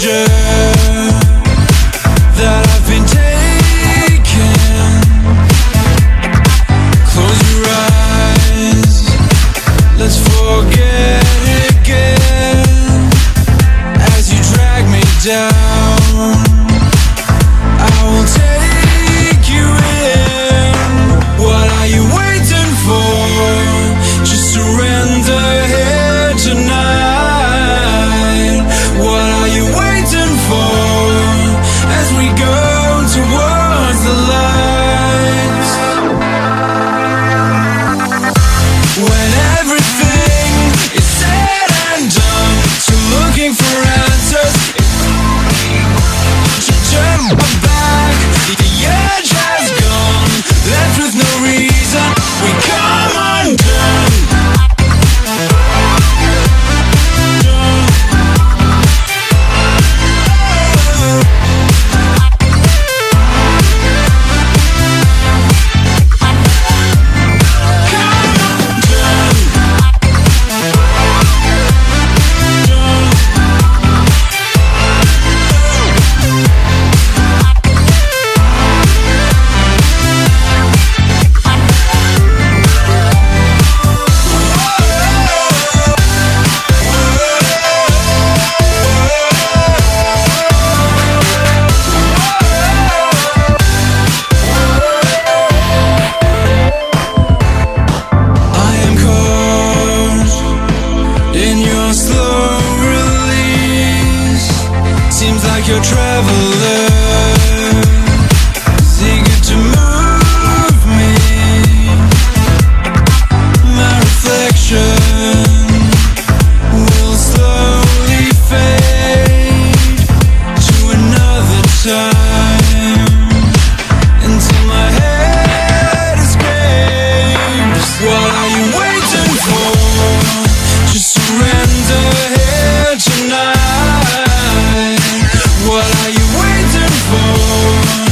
pleasure that I've been taking. Close your eyes, let's forget it again. As you drag me down, I will take you in. What are you waiting for? Just surrender here tonight. What are you waiting for? As we go towards the lights. When everything is said and done, so looking for answers, to turn my back, the edge has gone, left with no reason, we come undone. Seems like you're a traveler, eager to move me. My reflection will slowly fade to another time, until my head escapes. What are you waiting for? Just surrender here tonight. What are you waiting for?